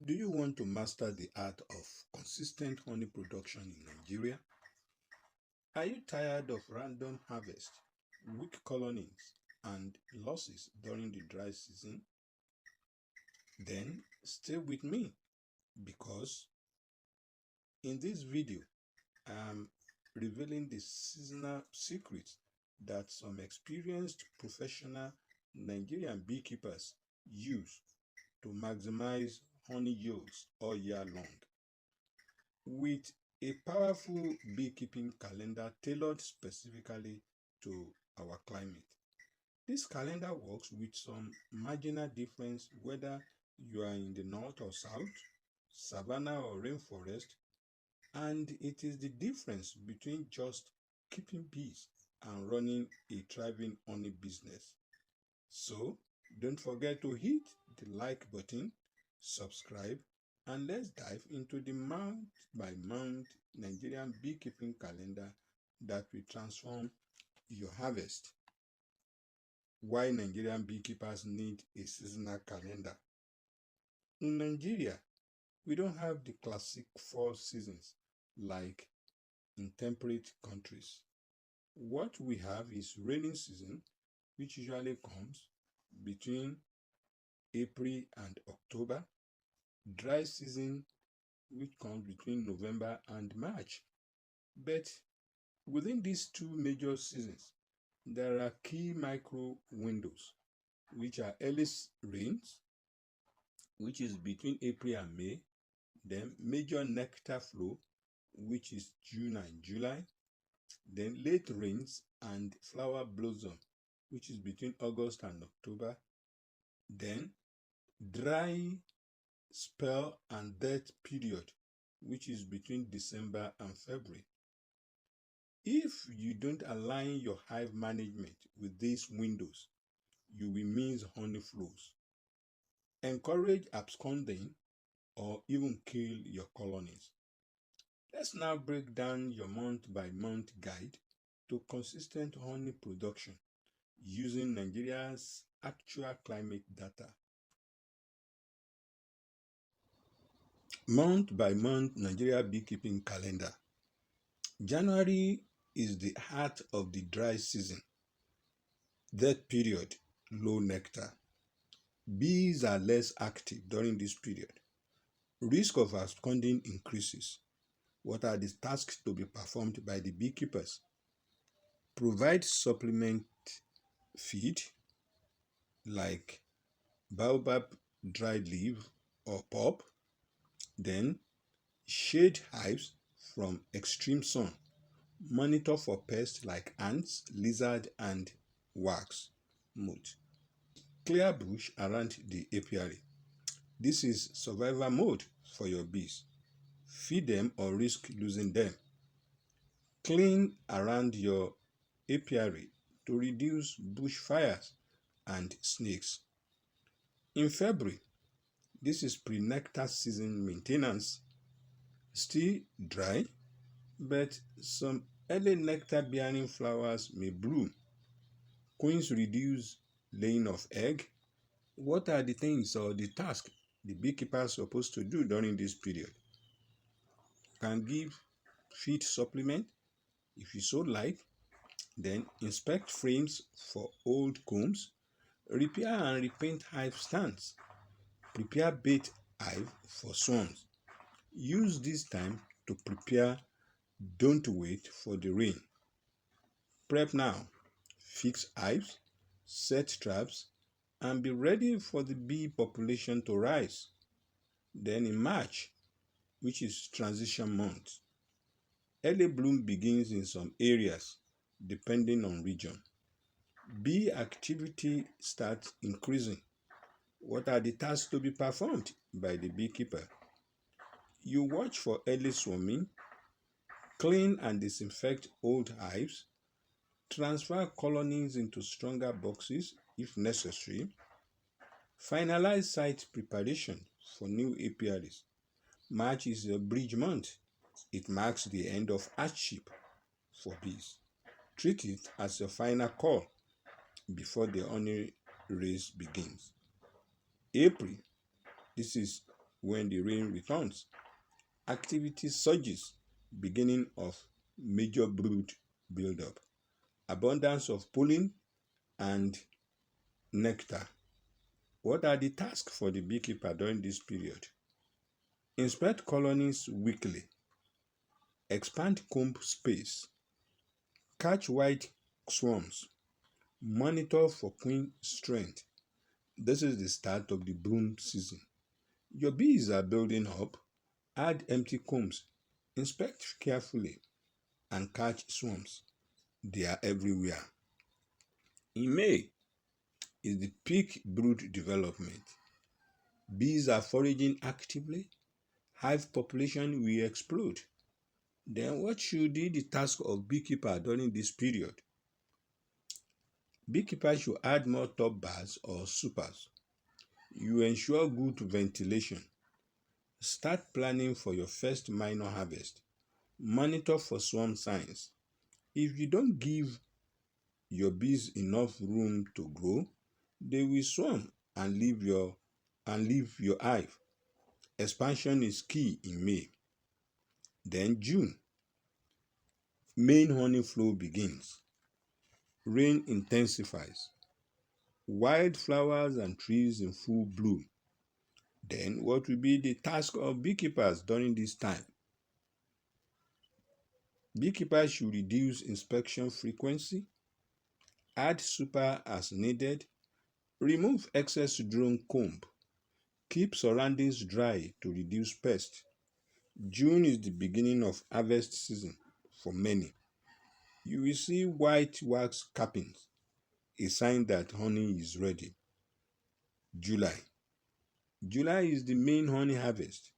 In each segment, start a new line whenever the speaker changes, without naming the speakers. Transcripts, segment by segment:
Do you want to master the art of consistent honey production in Nigeria? Are you tired of random harvest, weak colonies, and losses during the dry season? Then stay with me because in this video, I'm revealing the seasonal secrets that some experienced professional Nigerian beekeepers use to maximize honey yields all year long. With a powerful beekeeping calendar tailored specifically to our climate. This calendar works with some marginal difference whether you are in the north or south, savanna or rainforest, and it is the difference between just keeping bees and running a thriving honey business. So, don't forget to hit the like button, subscribe, and let's dive into the month by month Nigerian beekeeping calendar that will transform your harvest. Why Nigerian beekeepers need a seasonal calendar. In Nigeria, we don't have the classic four seasons like in temperate countries. What we have is rainy season, which usually comes between April and October, dry season, which comes between November and March. But within these two major seasons, there are key micro windows, which are early rains, which is between April and May, then major nectar flow, which is June and July, then late rains and flower blossom, which is between August and October, then dry spell and death period, which is between December and February. If you don't align your hive management with these windows, you will miss honey flows, encourage absconding, or even kill your colonies. Let's now break down your month-by-month guide to consistent honey production using Nigeria's actual climate data. Month-by-month Nigeria beekeeping calendar. January is the heart of the dry season. That period, low nectar. Bees are less active during this period. Risk of absconding increases. What are the tasks to be performed by the beekeepers? Provide supplement feed like baobab dried leaf or pulp. Then shade hives from extreme sun. Monitor for pests like ants, lizard, and wax moth. Clear bush around the apiary. This is survival mode for your bees. Feed them or risk losing them. Clean around your apiary to reduce bushfires and snakes. In February, this is pre-nectar season maintenance. Still dry, but some early nectar-bearing flowers may bloom. Queens reduce laying of egg. What are the things or the tasks the beekeeper is supposed to do during this period? Can give feed supplement if you so like. Then inspect frames for old combs. Repair and repaint hive stands. Prepare bait hive for swans. Use this time to prepare. Don't wait for the rain. Prep now. Fix hives, set traps, and be ready for the bee population to rise. Then in March, which is transition month, early bloom begins in some areas depending on region. Bee activity starts increasing. What are the tasks to be performed by the beekeeper? You watch for early swarming, clean and disinfect old hives, transfer colonies into stronger boxes if necessary, finalize site preparation for new apiaries. March is a bridge month. It marks the end of hardship for bees. Treat it as your final call before the honey race begins. April, this is when the rain returns. Activity surges, beginning of major brood buildup, abundance of pollen and nectar. What are the tasks for the beekeeper during this period? Inspect colonies weekly, expand comb space, catch white swarms, monitor for queen strength. This is the start of the brood season. Your bees are building up. Add empty combs. Inspect carefully and catch swarms. They are everywhere. In May is the peak brood development. Bees are foraging actively. Hive population will explode. Then what should be the task of beekeeper during this period? Beekeepers should add more top bars or supers. You ensure good ventilation. Start planning for your first minor harvest. Monitor for swarm signs. If you don't give your bees enough room to grow, they will swarm and leave your hive. Expansion is key in May. Then June, main honey flow begins. Rain intensifies. Wildflowers and trees in full bloom. Then what will be the task of beekeepers during this time? Beekeepers should reduce inspection frequency, add super as needed, remove excess drone comb, keep surroundings dry to reduce pests. June is the beginning of harvest season for many. You will see white wax cappings, a sign that honey is ready. July. July is the main honey harvest.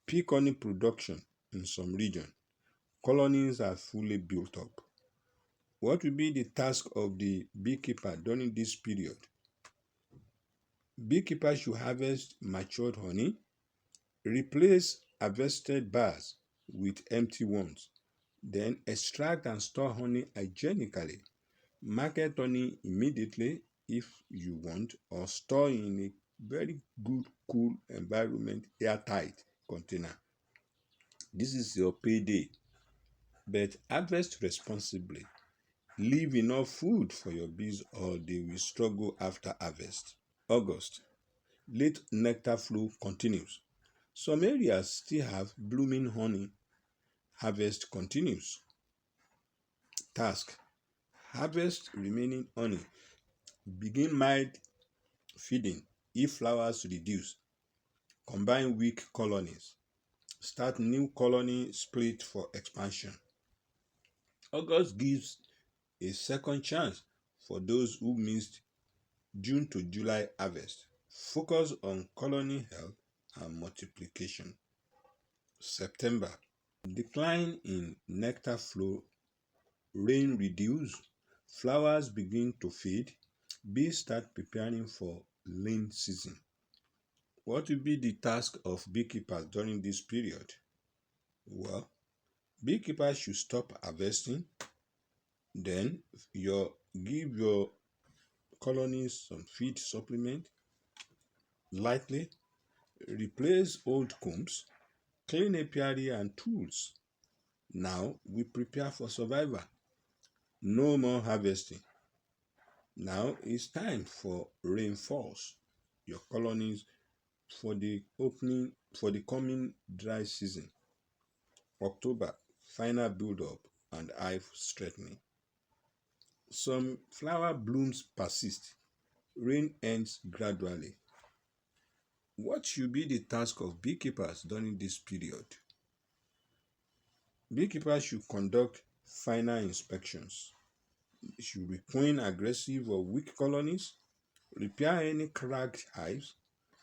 Peak honey production in some region. Colonies are fully built up. What will be the task of the beekeeper during this period? Beekeepers should harvest matured honey, replace harvested bars with empty ones, then extract and store honey hygienically. Market honey immediately if you want, or store in a very good cool environment, airtight container. This is your payday, but harvest responsibly. Leave enough food for your bees or they will struggle after harvest. August, late nectar flow continues. Some areas still have blooming honey. Harvest continues. Task: harvest remaining honey. Begin mild feeding if flowers reduce. Combine weak colonies. Start new colony split for expansion. August gives a second chance for those who missed June to July harvest. Focus on colony health and multiplication. September, decline in nectar flow, rain reduce, flowers begin to fade, bees start preparing for lean season. What will be the task of beekeepers during this period? Well, beekeepers should stop harvesting, then give your colonies some feed supplement lightly, replace old combs, clean apiary and tools. Now we prepare for survival. No more harvesting. Now it's time for reinforce your colonies for the coming dry season. October, final build up and hive strengthening. Some flower blooms persist. Rain ends gradually. What should be the task of beekeepers during this period? Beekeepers should conduct final inspections. They should requeen aggressive or weak colonies, repair any cracked hives,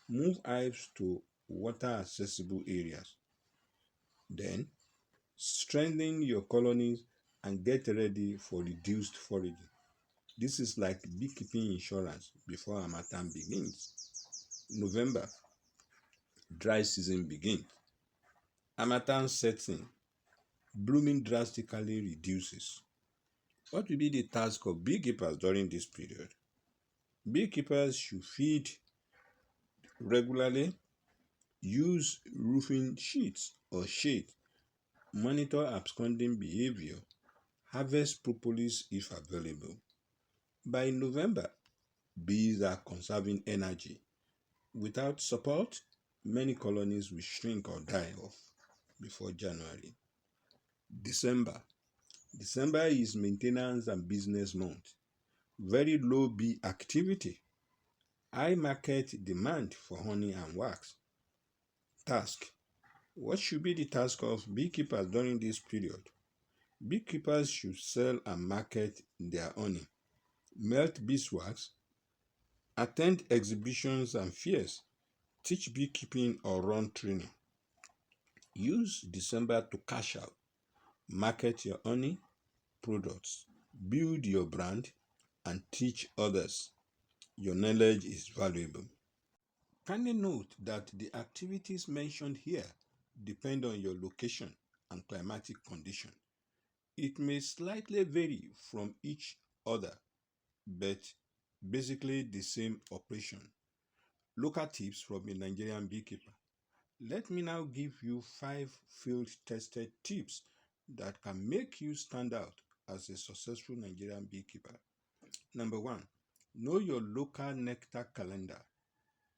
move hives to water accessible areas. Then, strengthen your colonies and get ready for reduced foraging. This is like beekeeping insurance before harmattan begins. November, dry season begins. Harmattan sets in. Blooming drastically reduces. What will be the task of beekeepers during this period? Beekeepers should feed regularly, Use roofing sheets or shade. Monitor absconding behavior. Harvest propolis if available. By November, bees are conserving energy. Without support, many colonies will shrink or die off before January. December. December is maintenance and business month. Very low bee activity. High market demand for honey and wax. Task. What should be the task of beekeepers during this period? Beekeepers should sell and market their honey, melt beeswax, attend exhibitions and fairs, teach beekeeping or run training. Use December to cash out, market your honey products, build your brand, and teach others. Your knowledge is valuable. Kindly note that the activities mentioned here depend on your location and climatic condition. It may slightly vary from each other, but basically the same operation. Local tips from a Nigerian beekeeper. Let me now give you 5 field-tested tips that can make you stand out as a successful Nigerian beekeeper. Number 1, know your local nectar calendar.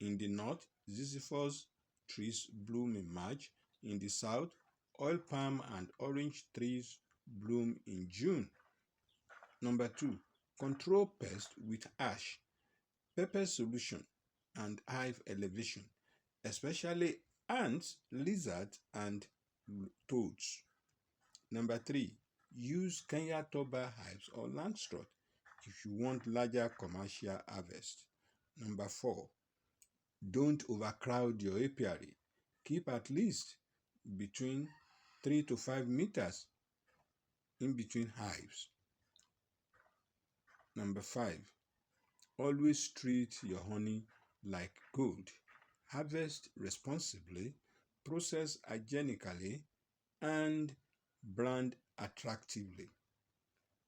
In the north, ziziphus trees bloom in March. In the south, oil palm and orange trees bloom in June. Number 2, control pests with ash, pepper solution, and hive elevation, especially ants, lizards, and toads. Number 3, use Kenya turba hives or land strut if you want larger commercial harvest. Number 4, don't overcrowd your apiary. Keep at least between 3 to 5 meters in between hives. Number 5, always treat your honey like gold. Harvest responsibly, process hygienically, and brand attractively.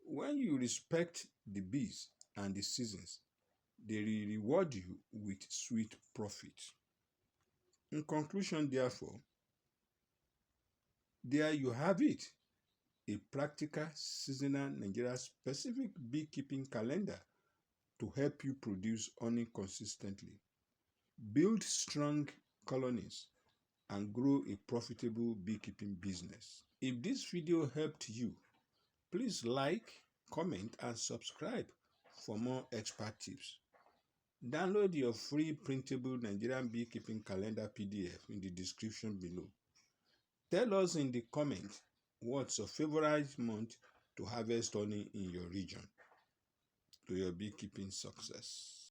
When you respect the bees and the seasons, they will reward you with sweet profit. In conclusion, therefore, there you have it, a practical seasonal Nigeria specific beekeeping calendar to help you produce honey consistently, build strong colonies, and grow a profitable beekeeping business. If this video helped you, please like, comment, and subscribe for more expert tips. Download your free printable Nigerian Beekeeping Calendar PDF in the description below. Tell us in the comments what's your favorite month to harvest honey in your region. To your beekeeping success.